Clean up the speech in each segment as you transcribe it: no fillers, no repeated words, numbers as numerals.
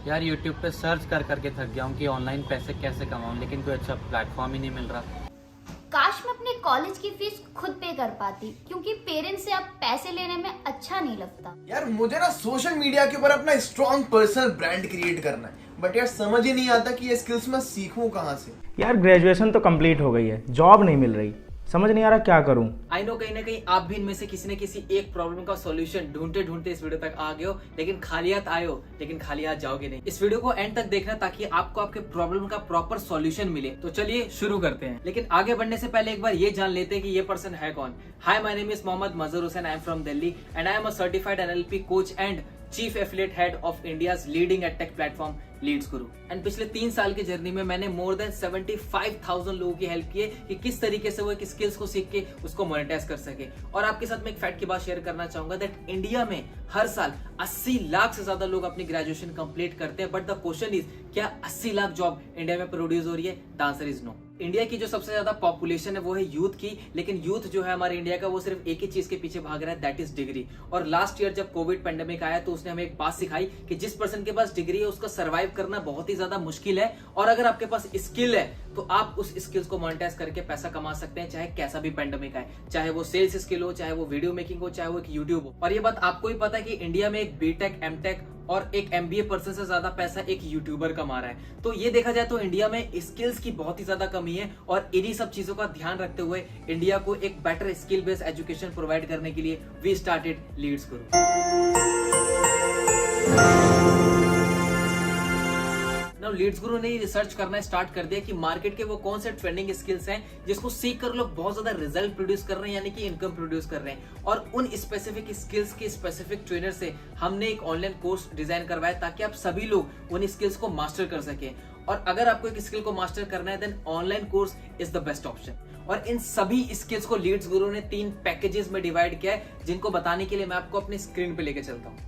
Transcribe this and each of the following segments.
यार यूट्यूब पे सर्च कर करके थक गया हूँ कि ऑनलाइन पैसे कैसे कमाऊँ, लेकिन कोई अच्छा प्लेटफॉर्म ही नहीं मिल रहा। काश मैं अपने कॉलेज की फीस खुद पे कर पाती, क्योंकि पेरेंट्स से अब पैसे लेने में अच्छा नहीं लगता। यार मुझे ना सोशल मीडिया के ऊपर अपना स्ट्रॉन्ग पर्सनल ब्रांड क्रिएट करना है, बट यार समझ ही नहीं आता कि ये स्किल्स मैं सीखूं कहाँ से। यार ग्रेजुएशन तो कंप्लीट हो गई है, जॉब नहीं मिल रही, समझ नहीं आ रहा क्या करूं। आई नो कहीं ना कहीं आप भी इनमें से किसी न किसी एक प्रॉब्लम का सॉल्यूशन ढूंढते ढूंढते इस वीडियो तक आ गए हो, लेकिन खाली हाथ आए हो, लेकिन खाली हाथ जाओगे नहीं। इस वीडियो को एंड तक देखना ताकि आपको आपके प्रॉब्लम का प्रॉपर सॉल्यूशन मिले। तो चलिए शुरू करते हैं, लेकिन आगे बढ़ने से पहले एक बार ये जान लेते हैं कि ये पर्सन है कौन। Hi, my name is Mohammad Mazhar Hussain, I am from Delhi and I am a certified NLP coach and chief affiliate head of India's leading edtech platform leads Guru. And पिछले 3 साल की जर्नी में मैंने मोर देन 75,000 लोगों की हेल्प की है कि किस तरीके से वो एक स्किल्स को सीख के उसको मोनेटाइज कर सके। और आपके साथ मैं एक फैक्ट की बात शेयर करना चाहूंगा दैट इंडिया में हर साल 80 लाख से ज्यादा लोग अपनी ग्रेजुएशन कंप्लीट करते हैं, बट द क्वेश्चन इज क्या 80 लाख जॉब इंडिया में प्रोड्यूस हो रही है? The answer is no. India की जो सबसे ज्यादा पॉपुलेशन है वो है यूथ की, लेकिन यूथ जो है हमारे इंडिया का वो सिर्फ एक ही चीज के पीछे भाग रहा है, दैट इज डिग्री। और लास्ट ईयर जब कोविड पेंडेमिक आया तो उसने हमें एक बात सिखाई कि जिस पर्सन के पास डिग्री है उसका सर्वाइव करना बहुत ही ज्यादा मुश्किल है, और अगर आपके पास स्किल है तो आप उस स्किल्स को मोनेटाइज करके पैसा कमा सकते हैं, चाहे कैसा भी पेंडेमिक आए, चाहे वो सेल्स स्किल हो, चाहे वो वीडियो मेकिंग हो, चाहे वो एक यूट्यूब हो। और ये बात आपको ही पता है कि इंडिया में एक बीटेक, एमटेक और एक एमबीए पर्सन से ज्यादा पैसा एक यूट्यूबर कमा रहा है। तो ये देखा जाए तो इंडिया में स्किल्स की बहुत ही ज्यादा कमी है, और इन्हीं सब चीजों का ध्यान रखते हुए इंडिया को एक better skill based education provide करने के लिए we started Leeds Guru. Now Leeds गुरु ने रिसर्च करना स्टार्ट कर दिया कि मार्केट के वो कौन से ट्रेंडिंग स्किल्स हैं जिसको सीख कर लोग बहुत ज्यादा रिजल्ट प्रोड्यूस कर रहे हैं, यानी कि इनकम प्रोड्यूस कर रहे हैं। और उन स्पेसिफिक स्किल्स के स्पेसिफिक ट्रेनर से हमने एक ऑनलाइन कोर्स डिजाइन करवाया ताकि आप सभी लोग उन स्किल्स को मास्टर कर सके। और अगर आपको एक स्किल को मास्टर करना है then online course is the best option. और इन सभी स्किल्स को लीड्स गुरु ने 3 पैकेजेस में डिवाइड किया है, जिनको बताने के लिए मैं आपको अपनी स्क्रीन पे लेके चलता हूँ।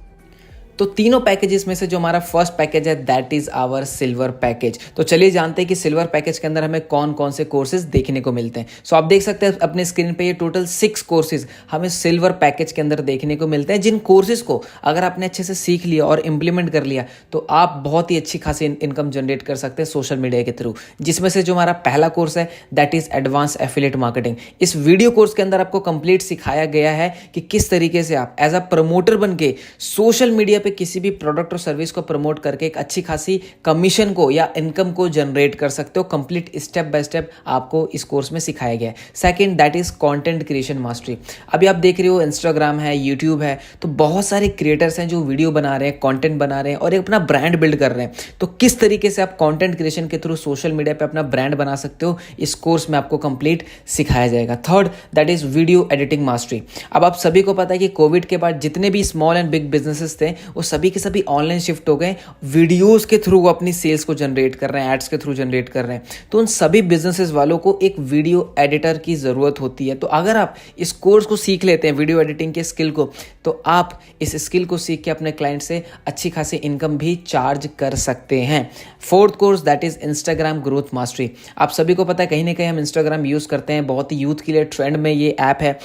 तो तीनों पैकेजेस में से जो हमारा फर्स्ट पैकेज है that is our silver package. तो चलिए जानते हैं कि सिल्वर पैकेज के अंदर हमें कौन कौन से कोर्सेज देखने को मिलते हैं। सो आप देख सकते हैं अपने स्क्रीन पे ये टोटल 6 कोर्सेज हमें सिल्वर पैकेज के अंदर देखने को मिलते हैं, जिन कोर्सेज को अगर आपने अच्छे से सीख लिया और इम्प्लीमेंट कर लिया तो आप बहुत ही अच्छी खासी इनकम जनरेट कर सकते हैं सोशल मीडिया के थ्रू। जिसमें से जो हमारा पहला कोर्स है that is advance affiliate marketing. इस वीडियो कोर्स के अंदर आपको कंप्लीट सिखाया गया है कि किस तरीके से आप एज अ प्रमोटर बन के सोशल मीडिया पे किसी भी प्रोडक्ट और सर्विस को प्रमोट करके एक अच्छी खासी कमीशन को या इनकम को जनरेट कर सकते हो। कंप्लीट स्टेप बाय स्टेप आपको इस कोर्स में सिखाया गया है। Second that is content creation mastery. अभी आप देख रहे हो इंस्टाग्राम है, यूट्यूब है, तो बहुत सारे क्रिएटर्स हैं जो वीडियो बना रहे हैं, कंटेंट बना रहे हैं और एक अपना ब्रांड बिल्ड कर रहे हैं। तो किस तरीके से आप कंटेंट क्रिएशन के थ्रू सोशल मीडिया पे अपना ब्रांड बना सकते हो, इस कोर्स में आपको कंप्लीट सिखाया जाएगा। Third that is video editing mastery. अब आप सभी को पता है कि कोविड के बाद जितने भी स्मॉल एंड बिग बिजनेसेस थे वो सभी के सभी ऑनलाइन शिफ्ट हो गए। वीडियोस के थ्रू वो अपनी सेल्स को जनरेट कर रहे हैं, एड्स के थ्रू जनरेट कर रहे हैं। तो उन सभी बिजनेसेस वालों को एक वीडियो एडिटर की जरूरत होती है। तो अगर आप इस कोर्स को सीख लेते हैं, वीडियो एडिटिंग के स्किल को, तो आप इस स्किल को सीख के अपने क्लाइंट से अच्छी खासी इनकम भी चार्ज कर सकते हैं। Fourth course that is Instagram growth mastery. आप सभी को पता है कहीं ना कहीं हम इंस्टाग्राम यूज करते हैं, बहुत ही यूथ के लिए ट्रेंड में ये ऐप है।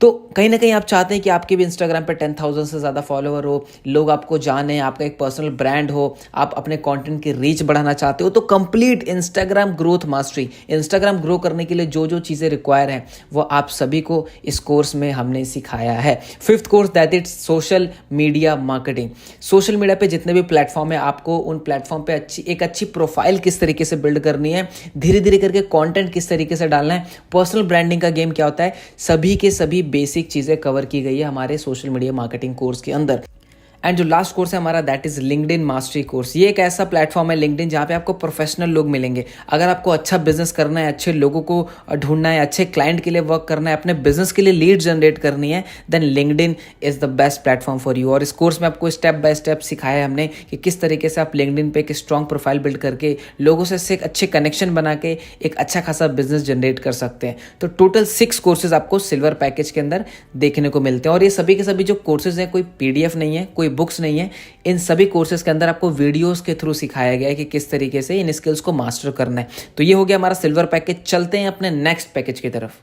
तो कहीं ना कहीं आप चाहते हैं कि आपके भी इंस्टाग्राम पे 10,000 से ज़्यादा फॉलोअर हो, लोग आपको जाने, आपका एक पर्सनल ब्रांड हो, आप अपने कंटेंट की रीच बढ़ाना चाहते हो, तो complete Instagram growth mastery, Instagram grow करने के लिए जो जो चीज़ें रिक्वायर हैं वो आप सभी को इस कोर्स में हमने सिखाया है। Fifth course that is social media marketing. Social media पे जितने भी प्लेटफॉर्म है आपको उन प्लेटफॉर्म पे एक अच्छी प्रोफाइल किस तरीके से बिल्ड करनी है, धीरे धीरे करके कॉन्टेंट किस तरीके से डालना है, पर्सनल ब्रांडिंग का गेम क्या होता है, सभी के सभी बेसिक चीजें कवर की गई है हमारे सोशल मीडिया मार्केटिंग कोर्स के अंदर। एंड जो लास्ट कोर्स है हमारा that is LinkedIn mastery course. ये एक ऐसा प्लेटफॉर्म है लिंक्डइन जहाँ पे आपको प्रोफेशनल लोग मिलेंगे। अगर आपको अच्छा बिजनेस करना है, अच्छे लोगों को ढूंढना है, अच्छे क्लाइंट के लिए वर्क करना है, अपने बिजनेस के लिए लीड जनरेट करनी है, then LinkedIn is the best platform for you. और इस कोर्स में आपको स्टेप बाय स्टेप सिखाया है हमने कि किस तरीके से आप लिंक्डइन पे एक स्ट्रॉन्ग प्रोफाइल बिल्ड करके लोगों से एक अच्छे कनेक्शन बना के एक अच्छा खासा बिजनेस जनरेट कर सकते हैं। तो टोटल 6 कोर्सेज आपको सिल्वर पैकेज के अंदर देखने को मिलते हैं। और ये सभी के सभी जो कोर्सेज हैं कोई PDF नहीं है, कोई बुक्स नहीं है, इन सभी कोर्सेज के अंदर आपको वीडियोस के थ्रू सिखाया गया है कि किस तरीके से इन स्किल्स को मास्टर करना है। तो ये हो गया हमारा सिल्वर पैकेज। चलते हैं अपने नेक्स्ट पैकेज की तरफ।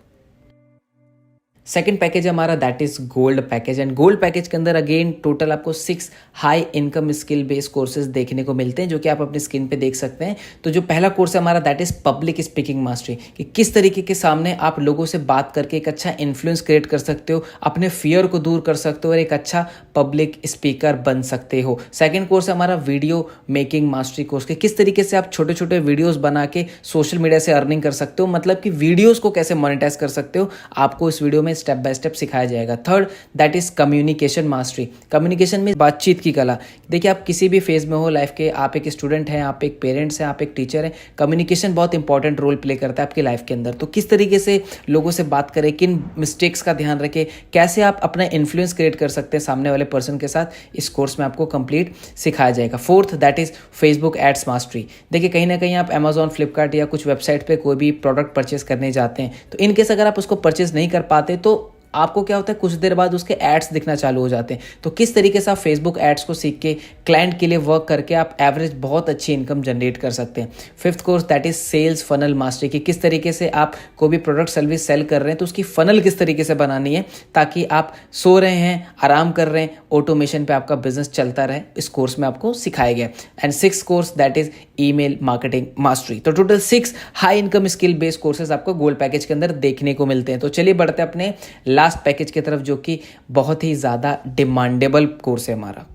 सेकंड पैकेज है हमारा that is gold package and gold package के अंदर अगेन टोटल आपको 6 high income skill based courses देखने को मिलते हैं जो कि आप अपनी स्क्रीन पे देख सकते हैं। तो जो पहला कोर्स है हमारा that is public speaking mastery, कि किस तरीके के सामने आप लोगों से बात करके एक अच्छा इन्फ्लुएंस क्रिएट कर सकते हो, अपने फियर को दूर कर सकते हो और एक अच्छा पब्लिक स्पीकर बन सकते हो। सेकेंड कोर्स है हमारा वीडियो मेकिंग मास्टरी कोर्स, के किस तरीके से आप छोटे छोटे वीडियोस बना के सोशल मीडिया से अर्निंग कर सकते हो, मतलब कि वीडियोस को कैसे मोनेटाइज कर सकते हो, आपको इस वीडियो में स्टेप बाय स्टेप सिखाया जाएगा। Third that is communication mastery, communication में बातचीत की कला। देखिए आप किसी भी फेज में हो लाइफ के, आप एक स्टूडेंट हैं, आप एक पेरेंट्स हैं, आप एक टीचर हैं, कम्युनिकेशन बहुत इंपॉर्टेंट रोल प्ले करता है आपकी लाइफ के अंदर। तो किस तरीके से लोगों से बात करें, किन मिस्टेक्स का ध्यान रखें, कैसे आप अपना इन्फ्लुएंस क्रिएट कर सकते हैं सामने वाले पर्सन के साथ, इस कोर्स में आपको कंप्लीट सिखाया जाएगा। Fourth that is Facebook ads mastery. देखिए कहीं ना कहीं आप अमेजॉन, फ्लिपकार्ट या कुछ वेबसाइट पे कोई भी प्रोडक्ट परचेस करने जाते हैं, तो इनकेस अगर आप उसको परचेस नहीं कर पाते तो आपको क्या होता है, कुछ देर बाद उसके एड्स दिखना चालू हो जाते हैं। तो किस तरीके से आप फेसबुक एड्स को सीख के क्लाइंट के लिए वर्क करके आप एवरेज बहुत अच्छी इनकम जनरेट कर सकते हैं। Fifth course that is sales funnel mastery, कि किस तरीके से आप कोई भी प्रोडक्ट सर्विस सेल कर रहे हैं तो उसकी फनल किस तरीके से बनानी है ताकि आप सो रहे हैं, आराम कर रहे हैं, ऑटोमेशन पे आपका बिजनेस चलता रहे, इस कोर्स में आपको सिखाया गया। And six course that is email marketing mastery. तो total 6 high income skill based courses आपको गोल्ड पैकेज के अंदर देखने को मिलते हैं। तो चलिए बढ़ते हैं अपने लास्ट पैकेज की तरफ, जो कि बहुत ही ज़्यादा डिमांडेबल कोर्स है हमारा।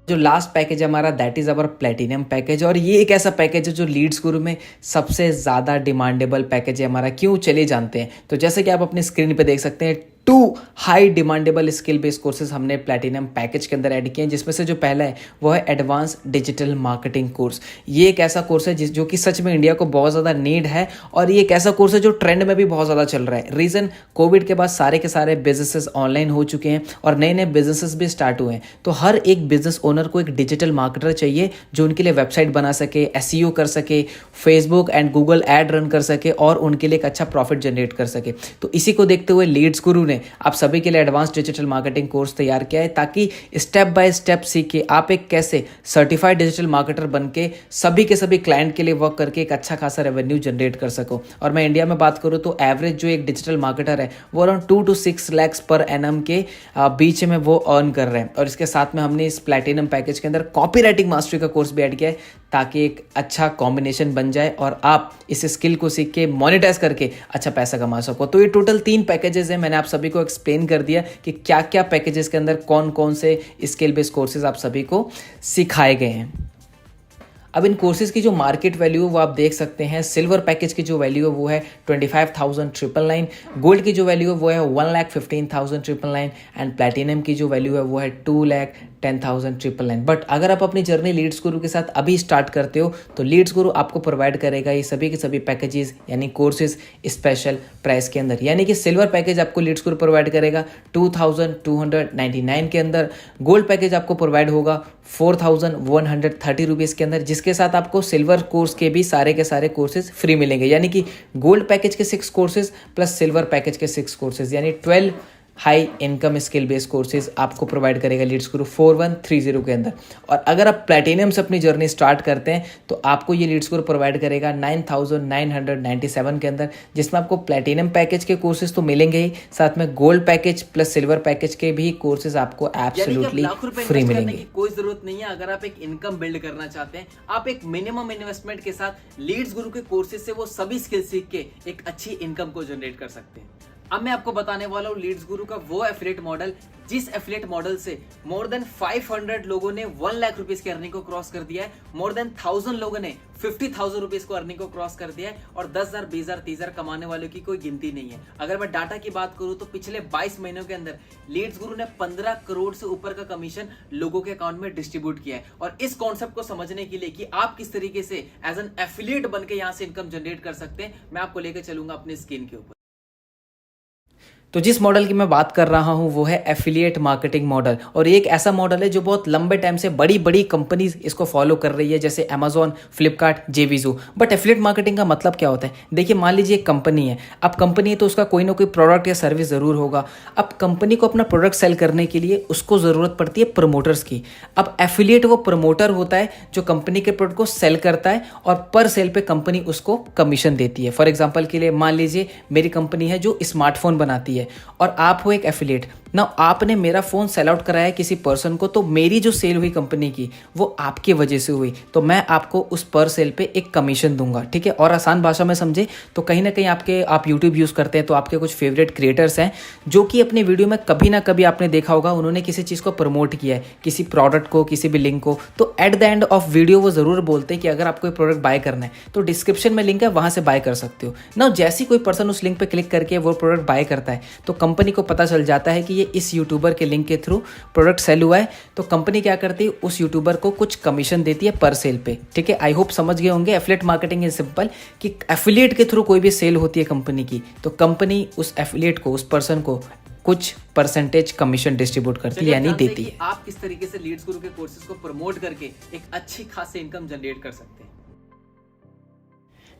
जो लास्ट पैकेज है हमारा that is our platinum package, और ये एक ऐसा पैकेज है जो लीड्स गुरु में सबसे ज़्यादा डिमांडेबल पैकेज है हमारा। क्यों, चलिए जानते हैं। तो जैसे कि आप अपनी स्क्रीन पे देख सकते हैं 2 high demandable skill based courses हमने प्लैटिनम पैकेज के अंदर ऐड किए हैं, जिसमें से जो पहला है वो है एडवांस डिजिटल मार्केटिंग कोर्स। ये एक ऐसा कोर्स है जो कि सच में इंडिया को बहुत ज़्यादा नीड है, और ये एक ऐसा कोर्स है जो ट्रेंड में भी बहुत ज़्यादा चल रहा है। रीज़न, कोविड के बाद सारे के सारे बिजनेसेस ऑनलाइन हो चुके हैं और नए नए बिजनेसेस भी स्टार्ट हुए हैं। तो हर एक बिजनेस ओनर को एक डिजिटल मार्केटर चाहिए जो उनके लिए वेबसाइट बना सके, SEO कर सके, Facebook and Google ad run कर सके और उनके लिए एक अच्छा प्रॉफिट जनरेट कर सके। तो इसी को देखते हुए लीड्स गुरु ने आप सभी के लिए एडवांस डिजिटल मार्केटिंग कोर्स तैयार किया है, ताकि स्टेप बाय स्टेप सीख के आप एक कैसे सर्टिफाइड डिजिटल मार्केटर बन के सभी के सभी क्लाइंट के लिए वर्क करके एक अच्छा खासा रेवेन्यू जनरेट कर सको। और मैं इंडिया में बात करूं तो एवरेज जो एक डिजिटल मार्केटर है वो around 2 to 6 lakhs per annum के बीच में वो अर्न कर रहे हैं। और इसके साथ में हमने इस प्लैटिनम पैकेज के अंदर कॉपी राइटिंग मास्टरी का कोर्स भी ऐड किया है, ताकि एक अच्छा कॉम्बिनेशन बन जाए और आप इस स्किल को सीख के मोनेटाइज करके अच्छा पैसा कमा सको। तो ये टोटल 3 पैकेजेस हैं, मैंने आप सभी को एक्सप्लेन कर दिया कि क्या क्या पैकेजेस के अंदर कौन कौन से स्किल बेस्ड कोर्सेज आप सभी को सिखाए गए हैं। अब इन कोर्सेज की जो मार्केट वैल्यू है वो आप देख सकते हैं। सिल्वर पैकेज की जो वैल्यू है वो है 25,999, गोल्ड की जो वैल्यू है वो है 1,15,999 एंड प्लैटिनम की जो वैल्यू है वो है 2,10,999। बट अगर आप अपनी जर्नी लीड्स गुरु के साथ अभी स्टार्ट करते हो तो लीड्स गुरु आपको प्रोवाइड करेगा ये सभी के सभी पैकेजेस यानी कोर्सेज स्पेशल प्राइस के अंदर। यानी कि सिल्वर पैकेज आपको लीड्स गुरु प्रोवाइड करेगा 2,299 के अंदर, गोल्ड पैकेज आपको प्रोवाइड होगा 4,130 रुपीज़ के अंदर, जिसके साथ आपको सिल्वर कोर्स के भी सारे के सारे कोर्सेज फ्री मिलेंगे। यानी कि गोल्ड पैकेज के 6 कोर्सेज प्लस सिल्वर पैकेज के 6 कोर्सेज, यानी 12 high income skill based courses आपको प्रोवाइड करेगा लीड्स गुरु 4130 के अंदर। और अगर आप प्लैटिनम से अपनी जर्नी स्टार्ट करते हैं तो आपको ये लीड्स गुरु प्रोवाइड करेगा 9,997 के अंदर, जिसमें आपको प्लैटिनम पैकेज के कोर्सेज तो मिलेंगे ही, साथ में gold package plus silver package के भी कोर्सेज आपको एब्सोल्युटली फ्री मिलेंगे। कोई जरूरत नहीं है। अगर आप एक इनकम बिल्ड करना चाहते हैं, आप एक मिनिमम इन्वेस्टमेंट के साथ लीड्स गुरु के कोर्सेज से वो सभी स्किल सीख के एक अच्छी इनकम को जनरेट कर सकते हैं। अब मैं आपको बताने वाला हूँ लीड्स गुरु का वो एफिलिएट मॉडल, जिस एफिलिएट मॉडल से मोर देन 500 लोगों ने 1 लाख रुपीस की अर्निंग को क्रॉस कर दिया है, मोर देन 1000 लोगों ने 50,000 रुपीस को अर्निंग को क्रॉस कर दिया है, और 10,000, 20,000, 30,000 कमाने वालों की कोई गिनती नहीं है। अगर मैं डाटा की बात करूं तो पिछले 22 महीनों के अंदर लीड्स गुरु ने 15 करोड़ से ऊपर का कमीशन लोगों के अकाउंट में डिस्ट्रीब्यूट किया है। और इस कॉन्सेप्ट को समझने के लिए कि आप किस तरीके से एज एन एफिलिएट बन के यहां से इनकम जनरेट कर सकते हैं, मैं आपको लेकर चलूंगा अपनी स्क्रीन के ऊपर। तो जिस मॉडल की मैं बात कर रहा हूं वो है एफिलिएट मार्केटिंग मॉडल, और ये एक ऐसा मॉडल है जो बहुत लंबे टाइम से बड़ी बड़ी कंपनीज इसको फॉलो कर रही है, जैसे अमेजॉन, फ्लिपकार्ट, जेवीजो। बट एफिलिएट मार्केटिंग का मतलब क्या होता है? देखिए, मान लीजिए एक कंपनी है, अब कंपनी है तो उसका कोई ना कोई प्रोडक्ट या सर्विस जरूर होगा। अब कंपनी को अपना प्रोडक्ट सेल करने के लिए उसको जरूरत पड़ती है प्रमोटर्स की। अब एफिलिएट वो प्रमोटर होता है जो कंपनी के प्रोडक्ट को सेल करता है और पर सेल पे कंपनी उसको कमीशन देती है। फॉर एग्जाम्पल के लिए मान लीजिए मेरी कंपनी है जो स्मार्टफोन बनाती है, है और आप हो एक एफिलिएट ना, आपने मेरा फ़ोन सेल आउट कराया किसी पर्सन को, तो मेरी जो सेल हुई कंपनी की वो आपकी वजह से हुई, तो मैं आपको उस पर सेल पे एक कमीशन दूंगा, ठीक है। और आसान भाषा में समझे तो कहीं ना कहीं आप यूट्यूब यूज़ करते हैं तो आपके कुछ फेवरेट क्रिएटर्स हैं जो कि अपने वीडियो में कभी ना कभी आपने देखा होगा उन्होंने किसी चीज़ को प्रमोट किया है, किसी प्रोडक्ट को, किसी भी लिंक को, तो at the end of video वो ज़रूर बोलते हैं कि अगर आपको कोई प्रोडक्ट बाय करना है तो डिस्क्रिप्शन में लिंक है, वहाँ से बाय कर सकते हो ना। जैसे कोई पर्सन उस लिंक पर क्लिक करके वो प्रोडक्ट बाय करता है तो कंपनी को पता चल जाता है कि ये इस यूट्यूबर के लिंक के थ्रू प्रोडक्ट सेल हुआ है, तो कंपनी क्या करती है, उस यूट्यूबर को कुछ कमीशन देती है पर सेल पे, ठीक है। आई होप समझ गए होंगे एफिलिएट मार्केटिंग इज सिंपल कि एफिलिएट के थ्रू कोई भी सेल होती है कंपनी की तो कंपनी उस एफिलिएट को, उस पर्सन को कुछ परसेंटेज कमीशन डिस्ट्रीब्यूट करती है यानी देती है। आप किस तरीके से लीड्स गुरु के कोर्सेज को प्रमोट करके एक अच्छी खासी इनकम जनरेट कर सकते हैं।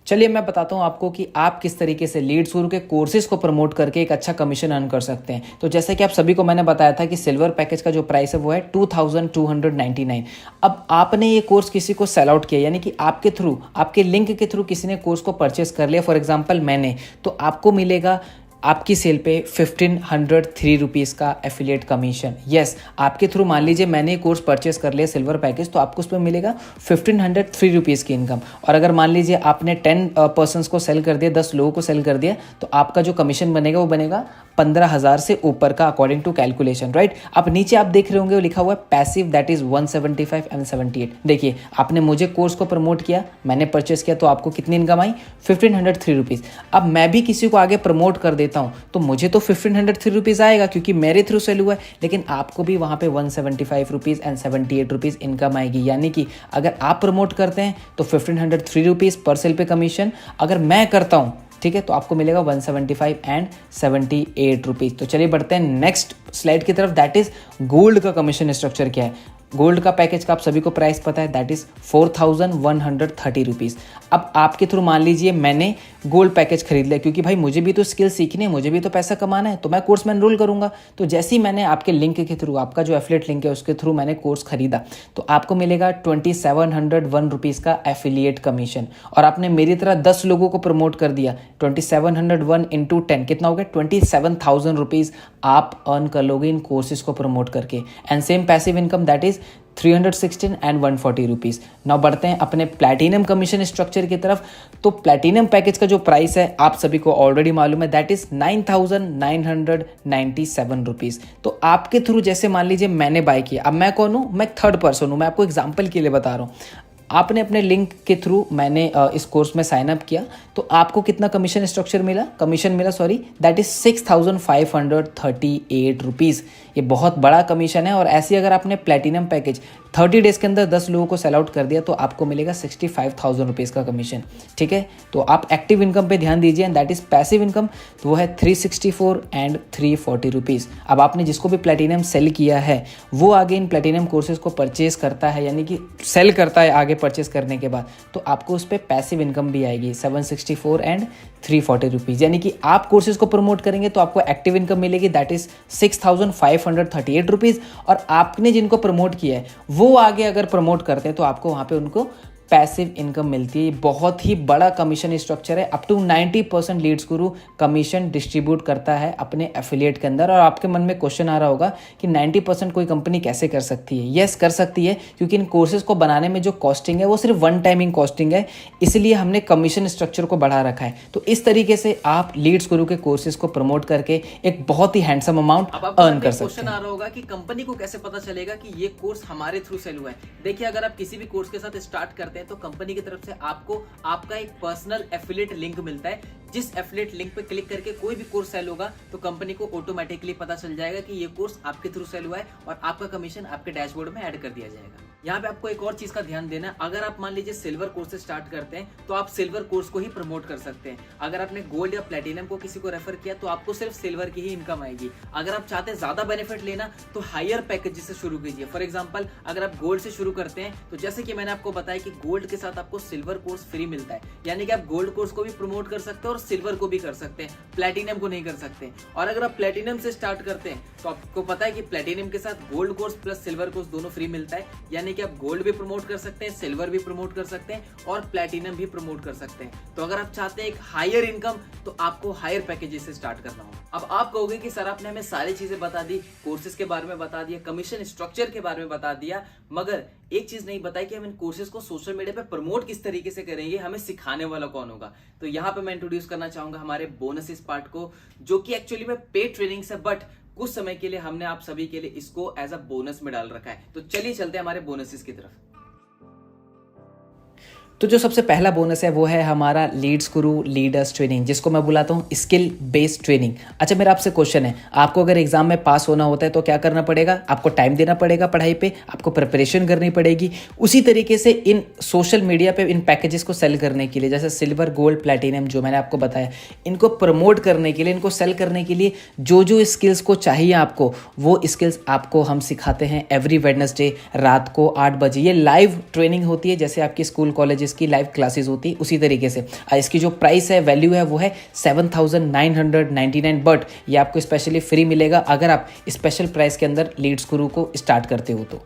चलिए मैं बताता हूँ आपको कि आप किस तरीके से लीड्स गुरु के कोर्सेज को प्रमोट करके एक अच्छा कमीशन अर्न कर सकते हैं। तो जैसे कि आप सभी को मैंने बताया था कि सिल्वर पैकेज का जो प्राइस है वो है 2299। अब आपने ये कोर्स किसी को सेल आउट किया यानी कि आपके थ्रू, आपके लिंक के थ्रू किसी ने कोर्स को परचेस कर लिया, फॉर एग्जाम्पल मैंने, तो आपको मिलेगा आपकी सेल पे 1503 रुपीज़ का एफिलिएट कमीशन। यस, आपके थ्रू मान लीजिए मैंने कोर्स परचेस कर लिया सिल्वर पैकेज तो आपको उस पर मिलेगा 1503 रुपीज़ की इनकम। और अगर मान लीजिए आपने 10 पर्सनस को सेल कर दिया, 10 लोगों को सेल कर दिया, तो आपका जो कमीशन बनेगा वो बनेगा 15,000 से ऊपर का अकॉर्डिंग टू कैलकुलेशन, राइट। अब नीचे आप देख रहे होंगे वो लिखा हुआ है पैसिव, दैट इज 175 एंड 78। देखिए आपने मुझे कोर्स को प्रमोट किया, मैंने परचेस किया तो आपको कितनी इनकम आई, 1503 रुपीज़। अब मैं भी किसी को आगे प्रमोट कर देता हूँ तो मुझे तो 1503 रुपीज़ आएगा क्योंकि मेरे थ्रू सेल हुआ है, लेकिन आपको भी वहाँ पे 175 रुपीज़ एंड 78 रुपीज़ इनकम आएगी। यानी कि अगर आप प्रमोट करते हैं तो 1503 रुपीज़ पर सेल पे कमीशन, अगर मैं करता हूँ ठीक है तो आपको मिलेगा 175 एंड 78 रुपीज़। तो चलिए बढ़ते हैं नेक्स्ट स्लाइड की तरफ, दैट इज गोल्ड का कमीशन स्ट्रक्चर क्या है। गोल्ड का पैकेज का आप सभी को प्राइस पता है, दैट इज 4130 रुपीज़। अब आपके थ्रू मान लीजिए मैंने गोल्ड पैकेज खरीद लिया क्योंकि भाई मुझे भी तो स्किल सीखनी है, मुझे भी तो पैसा कमाना है, तो मैं कोर्स में एनरोल करूंगा। तो जैसे ही मैंने आपके लिंक के थ्रू, आपका जो एफिलिएट लिंक है उसके थ्रू मैंने कोर्स खरीदा तो आपको मिलेगा 2701 रुपीज़ का एफिलिएट कमीशन। और आपने मेरी तरह 10 लोगों को प्रमोट कर दिया, 2701 इंटू 10 कितना हो गया, 27,000 रुपीज़ आप अर्न कर लोगे इन कोर्सेज को प्रमोट करके। And same passive income that is 316 and 140 rupees. Now बढ़ते हैं अपने प्लैटिनम कमीशन स्ट्रक्चर की तरफ। तो प्लैटिनम पैकेज का जो प्राइस है आप सभी को ऑलरेडी मालूम है, दैट इज 9,997 रुपीज़। तो आपके थ्रू जैसे मान लीजिए मैंने बाय किया, अब मैं कौन हूँ, मैं थर्ड पर्सन हूँ, मैं आपको एग्जाम्पल के लिए बता रहा हूँ। आपने अपने लिंक के थ्रू मैंने इस कोर्स में साइन अप किया तो आपको कितना कमीशन स्ट्रक्चर मिला, दैट इज 6,538 रुपीज़। ये बहुत बड़ा कमीशन है। और ऐसे अगर आपने प्लैटिनम पैकेज 30 डेज के अंदर 10 लोगों को सेल आउट कर दिया तो आपको मिलेगा 65,000 रुपीज़ का कमीशन, ठीक है। तो आप एक्टिव इनकम पे ध्यान दीजिए and that is passive income, तो वो है 364 एंड 340 रुपीज़। अब आपने जिसको भी प्लैटिनम सेल किया है वो आगे इन प्लैटिनम कोर्सेज को परचेज करता है, यानी कि सेल करता है आगे परचेज करने के बाद, तो आपको उस पर पैसिव इनकम भी आएगी 764 एंड 340 रुपीज़। यानी कि आप कोर्सेज को प्रमोट करेंगे तो आपको एक्टिव इनकम मिलेगी, दैट इज 6,538 रुपीज़। और आपने जिनको प्रमोट किया है वो आगे अगर प्रमोट करते हैं तो आपको वहाँ पे उनको पैसिव इनकम मिलती है। बहुत ही बड़ा कमीशन स्ट्रक्चर है, up to 90% Leeds Guru commission distribute करता है अपने एफिलिएट के अंदर। और आपके मन में क्वेश्चन आ रहा होगा कि 90% कोई कंपनी कैसे कर सकती है। यस, कर सकती है, क्योंकि इन कोर्सेज को बनाने में जो कॉस्टिंग है वो सिर्फ वन टाइमिंग कॉस्टिंग है, इसलिए हमने कमीशन स्ट्रक्चर को बढ़ा रखा है। तो इस तरीके से आप लीड्स गुरु के कोर्सेज को प्रमोट करके एक बहुत ही हैंडसम अमाउंट अर्न कर सकते क्वेश्चन हैं। आ रहा होगा कि कंपनी को कैसे पता चलेगा कि ये कोर्स हमारे थ्रू सेल हुआ है। देखिए, अगर आप किसी भी कोर्स के साथ स्टार्ट करते हैं तो कंपनी की तरफ से आपको आपका एक पर्सनल एफिलिएट लिंक मिलता है। जिस एफिलिएट लिंक पे क्लिक करके कोई भी कोर्स सेल होगा तो कंपनी को ऑटोमेटिकली पता चल जाएगा कि ये कोर्स आपके थ्रू सेल हुआ है और आपका कमीशन आपके डैशबोर्ड में ऐड कर दिया जाएगा। यहाँ पे आपको एक और चीज का ध्यान देना है, अगर आप मान लीजिए सिल्वर कोर्स से स्टार्ट करते हैं तो आप सिल्वर कोर्स को ही प्रमोट कर सकते हैं। अगर आपने गोल्ड या प्लेटिनम को किसी को रेफर किया तो आपको सिर्फ सिल्वर की ही इनकम आएगी। अगर आप चाहते हैं ज्यादा बेनिफिट लेना तो हायर पैकेज से शुरू कीजिए। फॉर एग्जांपल, अगर आप गोल्ड से शुरू करते हैं तो जैसे कि मैंने आपको बताया कि गोल्ड के साथ आपको सिल्वर कोर्स फ्री मिलता है, यानी कि आप गोल्ड कोर्स को भी प्रमोट कर सकते हैं और सिल्वर को भी कर सकते हैं, प्लेटिनम को नहीं कर सकते। और अगर आप प्लेटिनम से स्टार्ट करते हैं तो आपको पता है कि प्लेटिनम के साथ gold course plus silver course दोनों फ्री मिलता है, यानी यानी कि आप गोल्ड भी प्रमोट कर सकते हैं, सिल्वर भी प्रमोट कर सकते हैं और प्लैटिनम भी प्रमोट कर सकते हैं। तो अगर आप चाहते हैं एक हायर इनकम, तो आपको हायर पैकेजेस से स्टार्ट करना होगा। अब आप कहोगे कि सर आपने हमें सारी चीजें बता दी, कोर्सेज के बारे में बता दिया, कमीशन स्ट्रक्चर के बारे में बता दिया, मगर एक चीज नहीं बताई कि हम इन कोर्सेज को सोशल मीडिया पे प्रमोट किस तरीके से करेंगे, हमें सिखाने वाला कौन होगा। तो यहाँ पे मैं इंट्रोड्यूस करना चाहूंगा हमारे बोनसेस पार्ट को, जो कि एक्चुअली में पेड ट्रेनिंग है, बट कुछ समय के लिए हमने आप सभी के लिए इसको एज अ बोनस में डाल रखा है। तो चलिए चलते हैं हमारे बोनसेस की तरफ। तो जो सबसे पहला बोनस है वो है हमारा लीड्स गुरु लीडर्स ट्रेनिंग, जिसको मैं बुलाता हूँ स्किल बेस्ड ट्रेनिंग। अच्छा, मेरा आपसे क्वेश्चन है, आपको अगर एग्जाम में पास होना होता है तो क्या करना पड़ेगा? आपको टाइम देना पड़ेगा पढ़ाई पे, आपको प्रिपरेशन करनी पड़ेगी। उसी तरीके से इन सोशल मीडिया पे इन पैकेजेस को सेल करने के लिए, जैसे सिल्वर, गोल्ड, प्लैटिनम जो मैंने आपको बताया, इनको प्रमोट करने के लिए, इनको सेल करने के लिए जो जो स्किल्स को चाहिए आपको, वो स्किल्स आपको हम सिखाते हैं एवरी वेडनेसडे रात को 8 बजे। ये लाइव ट्रेनिंग होती है, जैसे आपकी स्कूल कॉलेजेस की लाइव क्लासेस होती है उसी तरीके से। इसकी जो प्राइस है, वैल्यू है, वो है 7,999, बट ये आपको स्पेशली फ्री मिलेगा अगर आप स्पेशल प्राइस के अंदर लीड्स गुरु को स्टार्ट करते हो। तो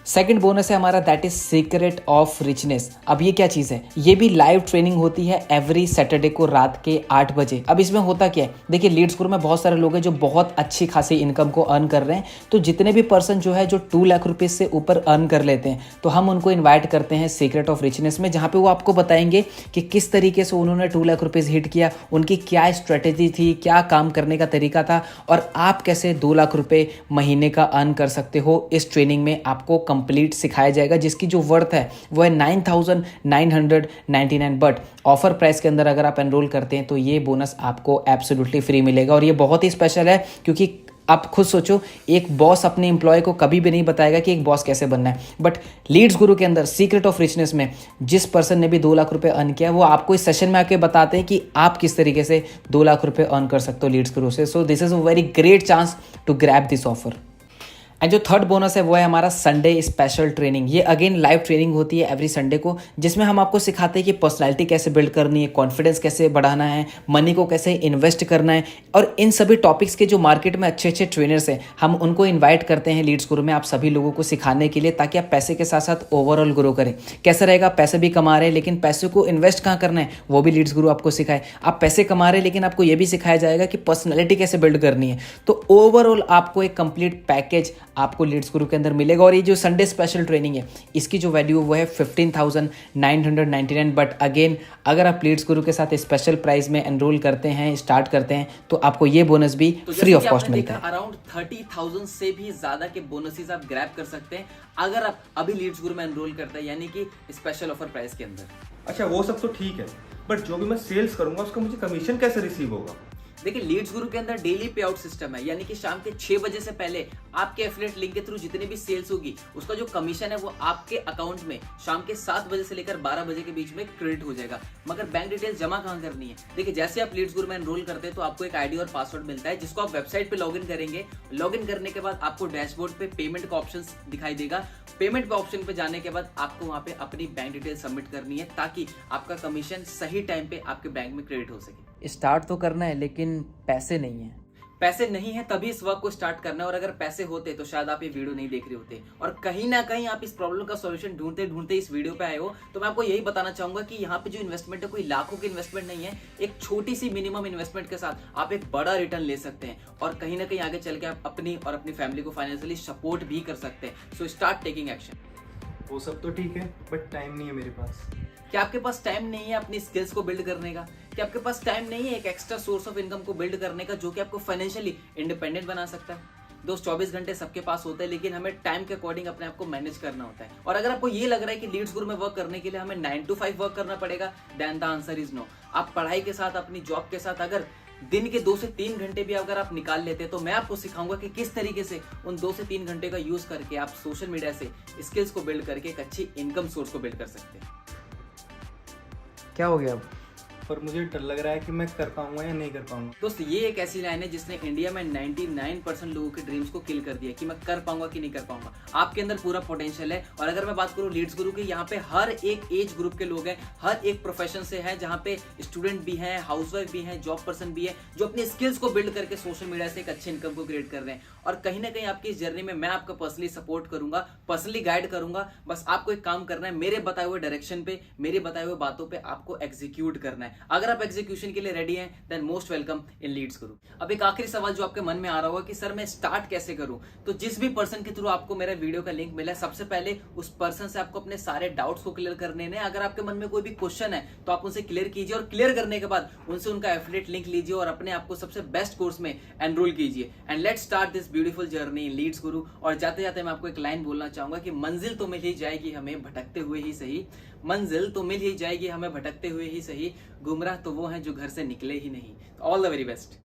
सेकंड बोनस है हमारा, that is secret of richness. अब ये क्या चीज़ है? ये भी लाइव ट्रेनिंग होती है एवरी सैटरडे को रात के 8 बजे। अब इसमें होता क्या है, देखिए लीड्स गुरु में बहुत सारे लोग हैं जो बहुत अच्छी खासी इनकम को अर्न कर रहे हैं। तो जितने भी पर्सन जो है जो 2 लाख रुपये से ऊपर अर्न कर लेते हैं, तो हम उनको इन्वाइट करते हैं सीक्रेट ऑफ रिचनेस में, जहाँ पे वो आपको बताएंगे कि किस तरीके से उन्होंने 2 लाख रुपये हिट किया, उनकी क्या स्ट्रेटेजी थी, क्या काम करने का तरीका था, और आप कैसे 2 लाख रुपये महीने का अर्न कर सकते हो। इस ट्रेनिंग में आपको कंप्लीट सिखाया जाएगा, जिसकी जो वर्थ है वो है 9,999, बट ऑफर प्राइस के अंदर अगर आप एनरोल करते हैं तो ये बोनस आपको एब्सोल्युटली फ्री मिलेगा। और ये बहुत ही स्पेशल है, क्योंकि आप खुद सोचो, एक बॉस अपने एम्प्लॉय को कभी भी नहीं बताएगा कि एक बॉस कैसे बनना है, बट लीड्स गुरु के अंदर सीक्रेट ऑफ रिचनेस में जिस पर्सन ने भी 2 लाख रुपए अर्न किया, वो आपको इस सेशन में आके बताते हैं कि आप किस तरीके से 2 लाख रुपए अर्न कर सकते हो लीड्स गुरु से। So this is a very great chance to grab this offer. And जो थर्ड बोनस है वो है हमारा संडे स्पेशल ट्रेनिंग। ये अगेन लाइव ट्रेनिंग होती है एवरी संडे को, जिसमें हम आपको सिखाते हैं कि पर्सनालिटी कैसे बिल्ड करनी है, कॉन्फिडेंस कैसे बढ़ाना है, मनी को कैसे इन्वेस्ट करना है, और इन सभी टॉपिक्स के जो मार्केट में अच्छे अच्छे ट्रेनर्स हैं, हम उनको इन्वाइट करते हैं लीड्स गुरु में आप सभी लोगों को सिखाने के लिए, ताकि आप पैसे के साथ साथ ओवरऑल ग्रो करें। कैसा रहेगा? पैसे भी कमा रहे हैं, लेकिन पैसे को इन्वेस्ट कहाँ करना है वो भी लीड्स गुरु आपको सिखाए। आप पैसे कमा रहे हैं, लेकिन आपको ये भी सिखाया जाएगा कि पर्सनैलिटी कैसे बिल्ड करनी है। तो ओवरऑल आपको एक कंप्लीट पैकेज आपको लीड्स गुरु के अंदर मिलेगा। और ये जो संडे स्पेशल ट्रेनिंग है, इसकी जो वैल्यू वो है 15,999, बट अगेन अगर आप लीड्स गुरु के साथ स्पेशल प्राइस में एनरोल करते हैं, स्टार्ट करते हैं, तो आपको ये बोनस भी फ्री ऑफ कॉस्ट मिलता है। अराउंड 30,000 से भी ज्यादा के बोनसेस आप ग्रैब कर सकते हैं अगर आप अभी लीड्स गुरु में एनरोल करते हैं, यानी कि स्पेशल ऑफर प्राइस के अंदर। अच्छा, वो सब तो ठीक है, बट जो भी मैं सेल्स करूंगा उसका मुझे कमीशन कैसे रिसीव होगा? देखिए लीड्स गुरु के अंदर डेली पे आउट सिस्टम है, यानी कि शाम के 6 बजे से पहले आपके एफिलिएट लिंक के थ्रू जितनी भी सेल्स होगी, उसका जो कमीशन है वो आपके अकाउंट में शाम के 7 बजे से लेकर 12 बजे के बीच में क्रेडिट हो जाएगा। मगर बैंक डिटेल्स जमा कहाँ करनी है? देखिए जैसे आप लीड्स गुरु में एनरोल करते हैं तो आपको एक आईडी और पासवर्ड मिलता है, जिसको आप वेबसाइट पे लॉगिन करेंगे। लॉगिन करने के बाद आपको डैशबोर्ड पे पेमेंट का ऑप्शन दिखाई देगा। पेमेंट पे ऑप्शन पे जाने के बाद आपको वहां पे अपनी बैंक डिटेल सबमिट करनी है, ताकि आपका कमीशन सही टाइम पे आपके बैंक में क्रेडिट हो सके। स्टार्ट तो करना है, लेकिन पैसे नहीं है। पैसे नहीं है तभी इस वर्क को स्टार्ट करना है, और अगर पैसे होते तो शायद आप ये वीडियो नहीं देख रहे होते। और कहीं ना कहीं आप इस प्रॉब्लम का सॉल्यूशन ढूंढते ढूंढते इस वीडियो पे आए हो। तो मैं आपको यही बताना चाहूंगा कि यहाँ पे जो इन्वेस्टमेंट है कोई लाखों की इन्वेस्टमेंट नहीं है। एक छोटी सी मिनिमम इन्वेस्टमेंट के साथ आप एक बड़ा रिटर्न ले सकते हैं, और कहीं ना कहीं आगे चल के आप अपनी और अपनी फैमिली को फाइनेंशियली सपोर्ट भी कर सकते हैं। So start taking action. वो सब तो ठीक है, बट टाइम नहीं है मेरे पास। क्या आपके पास टाइम नहीं है अपनी स्किल्स को बिल्ड करने का? क्या आपके पास टाइम नहीं है एक एक्स्ट्रा सोर्स ऑफ इनकम को बिल्ड करने का, जो कि आपको फाइनेंशियली इंडिपेंडेंट बना सकता है? दोस्त 24 घंटे सबके पास होते हैं, लेकिन हमें टाइम के अकॉर्डिंग अपने आप को मैनेज करना होता है। और अगर आपको ये लग रहा है कि लीड्स गुरु में वर्क करने के लिए हमें 9 to 5 वर्क करना पड़ेगा, then the answer is no. आप पढ़ाई के साथ, अपनी जॉब के साथ अगर दिन के 2 से 3 घंटे भी अगर आप निकाल लेते हैं, तो मैं आपको सिखाऊंगा कि किस तरीके से उन 2 से 3 घंटे का यूज करके आप सोशल मीडिया से स्किल्स को बिल्ड करके एक अच्छी इनकम सोर्स को बिल्ड कर सकते हैं। क्या हो गया अब? पर मुझे डर लग रहा है कि मैं कर पाऊंगा या नहीं कर पाऊंगा। दोस्त ये एक ऐसी लाइन है जिसने इंडिया में 99% लोगों के ड्रीम्स को किल कर दिया कि मैं कर पाऊंगा कि नहीं कर पाऊंगा। आपके अंदर पूरा पोटेंशियल है। और अगर मैं बात करूं लीड्स गुरु की, यहाँ पे हर एक एज ग्रुप के लोग हैं, हर एक प्रोफेशन से है, जहाँ पे स्टूडेंट भी हैं, हाउसवाइफ भी हैं, जॉब पर्सन भी है, जो अपनी स्किल्स को बिल्ड करके सोशल मीडिया से एक अच्छी इनकम को क्रिएट कर रहे हैं। और कहीं ना कहीं आपकी इस जर्नी में मैं आपका पर्सनली सपोर्ट करूंगा, पर्सनली गाइड करूंगा। बस आपको एक काम करना है, मेरे बताए हुए डायरेक्शन पे, मेरी बताए हुए बातों पे आपको एग्जीक्यूट करना है। अगर आप एग्जीक्यूशन के लिए रेडी हैं then most welcome in Leads Guru. अब एक आखिरी सवाल जो आपके मन में आ रहा होगा कि सर मैं स्टार्ट कैसे करूं, तो जिस भी पर्सन के थ्रू आपको मेरा वीडियो का लिंक मिला है, सबसे पहले उस पर्सन से आपको अपने सारे डाउट्स को क्लियर करने हैं। अगर आपके मन में कोई भी क्वेश्चन है तो आप उनसे क्लियर कीजिए, और क्लियर करने के बाद उनसे उनका एफिलिएट लिंक लीजिए और अपने आप को सबसे बेस्ट कोर्स में एनरोल कीजिए। And let's start this beautiful journey in Leads Guru. और जाते जाते मैं आपको एक लाइन बोलना चाहूंगा कि मंजिल तो मिल ही जाएगी हमें भटकते हुए ही सही, मंजिल तो मिल ही जाएगी हमें भटकते हुए ही सही, गुमराह तो वो हैं जो घर से निकले ही नहीं। All the very best.